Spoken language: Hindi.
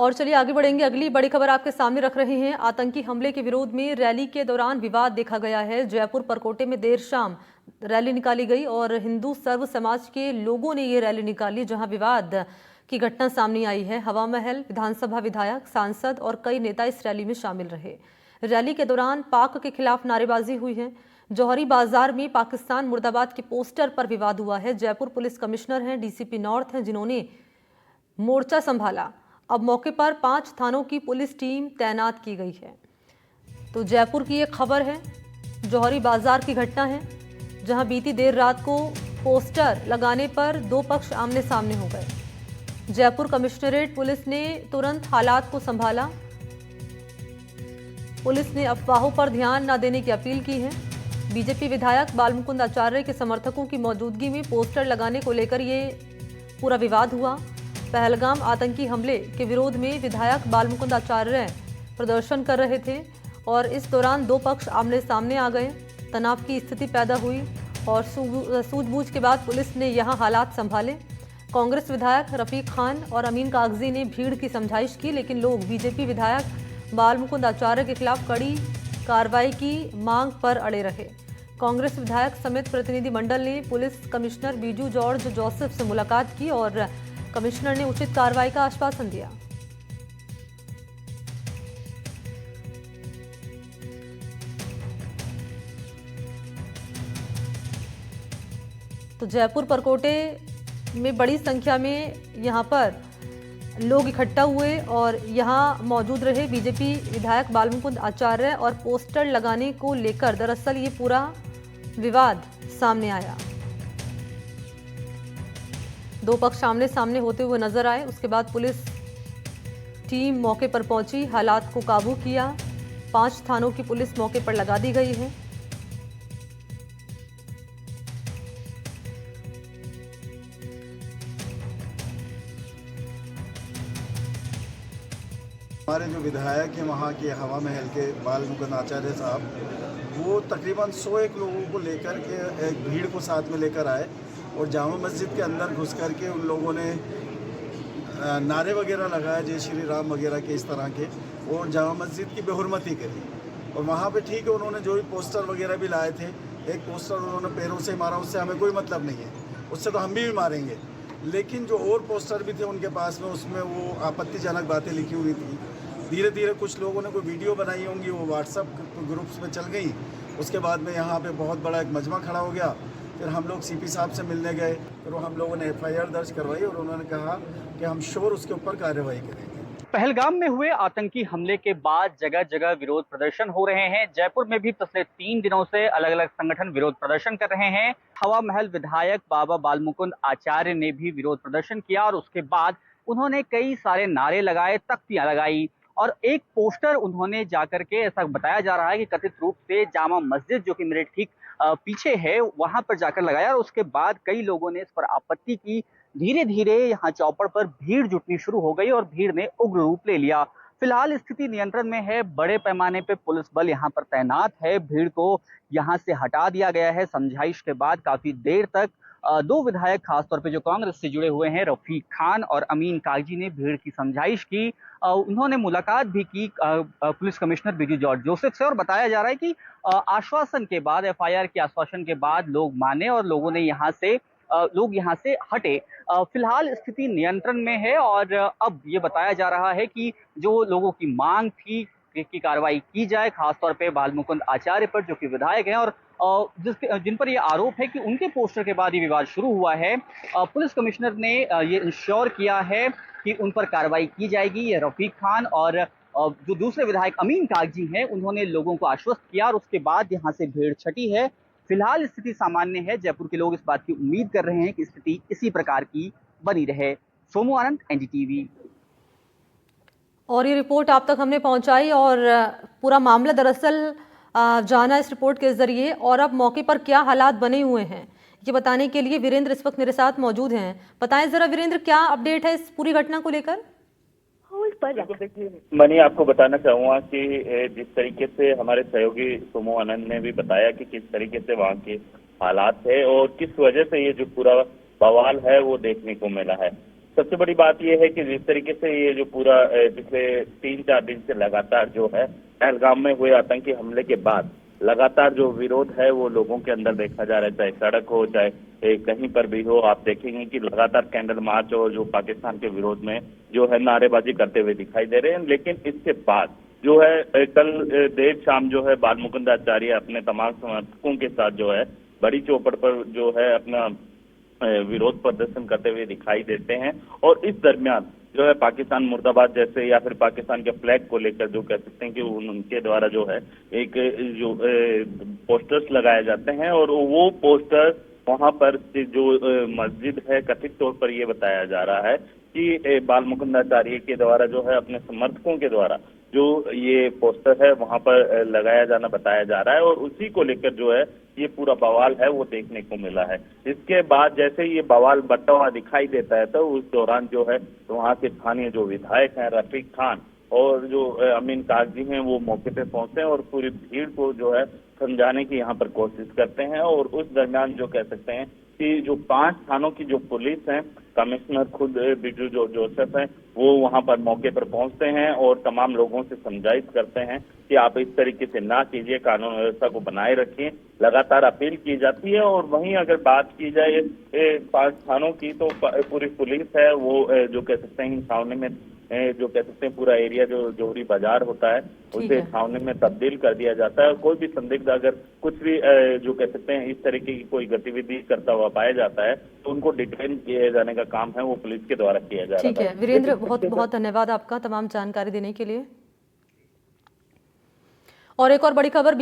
और चलिए आगे बढ़ेंगे। अगली बड़ी खबर आपके सामने रख रहे हैं। आतंकी हमले के विरोध में रैली के दौरान विवाद देखा गया है। जयपुर परकोटे में देर शाम रैली निकाली गई और हिंदू सर्व समाज के लोगों ने ये रैली निकाली, जहां विवाद की घटना सामने आई है। हवा महल विधानसभा विधायक, सांसद और कई नेता इस रैली में शामिल रहे। रैली के दौरान पाक के खिलाफ नारेबाजी हुई है। जौहरी बाजार में पाकिस्तान मुर्दाबाद के पोस्टर पर विवाद हुआ है। जयपुर पुलिस कमिश्नर हैं, डीसीपी नॉर्थ हैं, जिन्होंने मोर्चा संभाला। अब मौके पर 5 थानों की पुलिस टीम तैनात की गई है। तो जयपुर की ये खबर है, जौहरी बाजार की घटना है, जहां बीती देर रात को पोस्टर लगाने पर 2 पक्ष आमने सामने हो गए। जयपुर कमिश्नरेट पुलिस ने तुरंत हालात को संभाला। पुलिस ने अफवाहों पर ध्यान न देने की अपील की है। बीजेपी विधायक बालमुकुंद आचार्य के समर्थकों की मौजूदगी में पोस्टर लगाने को लेकर ये पूरा विवाद हुआ। पहलगाम आतंकी हमले के विरोध में विधायक बालमुकुंद आचार्य प्रदर्शन कर रहे थे और इस दौरान 2 पक्ष आमने सामने आ गए। तनाव की स्थिति पैदा हुई और सूझबूझ के बाद पुलिस ने यहां हालात संभाले। कांग्रेस विधायक रफीक खान और अमीन कागजी ने भीड़ की समझाइश की, लेकिन लोग बीजेपी विधायक बालमुकुंद आचार्य के खिलाफ कड़ी कार्रवाई की मांग पर अड़े रहे। कांग्रेस विधायक समेत प्रतिनिधि मंडल ने police commissioner Biju George Joseph से मुलाकात की और कमिश्नर ने उचित कार्रवाई का आश्वासन दिया। तो जयपुर परकोटे में बड़ी संख्या में यहां पर लोग इकट्ठा हुए और यहां मौजूद रहे बीजेपी विधायक बालमुकुंद आचार्य और पोस्टर लगाने को लेकर दरअसल ये पूरा विवाद सामने आया। 2 पक्ष आमने सामने होते हुए नजर आए। उसके बाद पुलिस टीम मौके पर पहुंची, हालात को काबू किया। 5 थानों की पुलिस मौके पर लगा दी गई है। हमारे जो विधायक हैं वहाँ के हवा महल के बालमुकुंद आचार्य साहब, वो तकरीबन 101 लोगों को लेकर के एक भीड़ को साथ में लेकर आए और जामा मस्जिद के अंदर घुस कर के उन लोगों ने नारे वगैरह लगाए, जय श्री राम वगैरह के इस तरह के, और जामा मस्जिद की बेहुरमती करी। और वहाँ पे ठीक है, उन्होंने जो भी पोस्टर वगैरह भी लाए थे, एक पोस्टर उन्होंने पैरों से मारा, उससे हमें कोई मतलब नहीं है, उससे तो हम भी मारेंगे। लेकिन जो और पोस्टर भी थे उनके पास में, उसमें वो आपत्तिजनक बातें लिखी हुई थी। धीरे धीरे कुछ लोगों ने कोई वीडियो बनाई होंगी, वो व्हाट्सएप ग्रुप्स में चल गई। उसके बाद में यहाँ पे बहुत बड़ा एक मजमा खड़ा हो गया। फिर हम लोग सीपी साहब से मिलने गए, फिर हम लोगों ने FIR दर्ज करवाई और उन्होंने कहा कि हम श्योर उसके ऊपर कार्रवाई करेंगे। पहलगाम में हुए आतंकी हमले के बाद जगह जगह विरोध प्रदर्शन हो रहे हैं। जयपुर में भी पिछले 3 दिनों से अलग अलग संगठन विरोध प्रदर्शन कर रहे हैं। हवा महल विधायक बाबा बालमुकुंद आचार्य ने भी विरोध प्रदर्शन किया और उसके बाद उन्होंने कई सारे नारे लगाए, तख्तियां लगाई और एक पोस्टर उन्होंने जाकर के, ऐसा बताया जा रहा है कि कथित रूप से जामा मस्जिद जो कि मेरे ठीक पीछे है, वहां पर जाकर लगाया और उसके बाद कई लोगों ने इस पर आपत्ति की। धीरे धीरे यहाँ चौपड़ पर भीड़ जुटनी शुरू हो गई और भीड़ ने उग्र रूप ले लिया। फिलहाल स्थिति नियंत्रण में है। बड़े पैमाने पे पुलिस बल यहाँ पर तैनात है। भीड़ को यहाँ से हटा दिया गया है। समझाइश के बाद काफी देर तक 2 विधायक, खासतौर पे जो कांग्रेस से जुड़े हुए हैं, रफीक खान और अमीन कागजी ने भीड़ की समझाइश की। उन्होंने मुलाकात भी की police commissioner Biju George Joseph से और बताया जा रहा है कि आश्वासन के बाद, FIR के आश्वासन के बाद लोग माने और लोग यहाँ से हटे। फिलहाल स्थिति नियंत्रण में है और अब ये बताया जा रहा है कि जो लोगों की मांग थी की कार्रवाई की जाए, खासतौर पे बालमुकुंद आचार्य पर जो कि विधायक हैं और जिन पर ये आरोप है कि उनके पोस्टर के बाद ये विवाद शुरू हुआ है। पुलिस कमिश्नर ने ये इंश्योर किया है कि उन पर कार्रवाई की जाएगी। ये रफीक खान और जो दूसरे विधायक अमीन कागजी हैं, उन्होंने लोगों को आश्वस्त किया और उसके बाद यहाँ से भीड़ छटी है। फिलहाल स्थिति सामान्य है। जयपुर के लोग इस बात की उम्मीद कर रहे हैं कि स्थिति इसी प्रकार की बनी रहे। सोमू आनंद, NDTV। और ये रिपोर्ट आप तक हमने पहुंचाई और पूरा मामला दरअसल जाना इस रिपोर्ट के जरिए। और अब मौके पर क्या हालात बने हुए हैं ये बताने के लिए वीरेंद्र इस वक्त मेरे साथ मौजूद हैं। बताएं जरा वीरेंद्र, क्या अपडेट है इस पूरी घटना को लेकर? मनी, आपको बताना चाहूंगा कि जिस तरीके से हमारे सहयोगी सोमू आनंद ने भी बताया कि किस तरीके से वहाँ के हालात है और किस वजह से ये जो पूरा बवाल है वो देखने को मिला है। सबसे बड़ी बात यह है कि जिस तरीके से ये जो पूरा पिछले 3-4 दिन से लगातार जो है पहलगाम में हुए आतंकी हमले के बाद लगातार जो विरोध है वो लोगों के अंदर देखा जा रहा है, चाहे सड़क हो चाहे कहीं पर भी हो। आप देखेंगे कि लगातार कैंडल मार्च और जो पाकिस्तान के विरोध में जो है नारेबाजी करते हुए दिखाई दे रहे हैं। लेकिन इसके बाद जो है कल देर शाम जो है बाल मुकुंद आचार्य अपने तमाम समर्थकों के साथ जो है बड़ी चौपड़ पर जो है अपना विरोध प्रदर्शन करते हुए दिखाई देते हैं। और इस दरमियान जो है पाकिस्तान मुर्दाबाद जैसे या फिर पाकिस्तान के फ्लैग को लेकर जो कह सकते हैं कि उनके द्वारा जो है एक जो पोस्टर्स लगाए जाते हैं और वो पोस्टर वहां पर जो मस्जिद है, कथित तौर पर यह बताया जा रहा है कि बाल मुकुंद आचार्य के द्वारा जो है अपने समर्थकों के द्वारा जो ये पोस्टर है वहां पर लगाया जाना बताया जा रहा है और उसी को लेकर जो है ये पूरा बवाल है वो देखने को मिला है। इसके बाद जैसे ये बवाल बढ़ता हुआ दिखाई देता है तो उस दौरान जो है तो वहाँ के स्थानीय जो विधायक हैं रफीक खान और जो अमीन कागजी हैं वो मौके पे पहुंचते हैं और पूरी भीड़ को जो है समझाने की यहाँ पर कोशिश करते हैं। और उस दरमियान जो कह सकते हैं कि जो 5 थानों की जो पुलिस है, कमिश्नर खुद बिजू जो जोसेफ हैं वो वहां पर मौके पर पहुंचते हैं और तमाम लोगों से समझाइश करते हैं कि आप इस तरीके से ना कीजिए, कानून व्यवस्था को बनाए रखिए। लगातार अपील की जाती है। और वहीं अगर बात की जाए 5 थानों की तो पूरी पुलिस है वो जो कह सकते हैं छावनी में जो कह सकते हैं पूरा एरिया जो जोहरी बाजार होता है उसे छावनी में तब्दील कर दिया जाता है। और कोई भी संदिग्ध अगर कुछ भी जो कह सकते हैं इस तरीके की कोई गतिविधि करता हुआ पाया जाता है तो उनको डिटेन किए जाने का काम है वो पुलिस के द्वारा किया जा रहा है। ठीक है वीरेंद्र, बहुत बहुत धन्यवाद आपका तमाम जानकारी देने के लिए। और एक और बड़ी खबर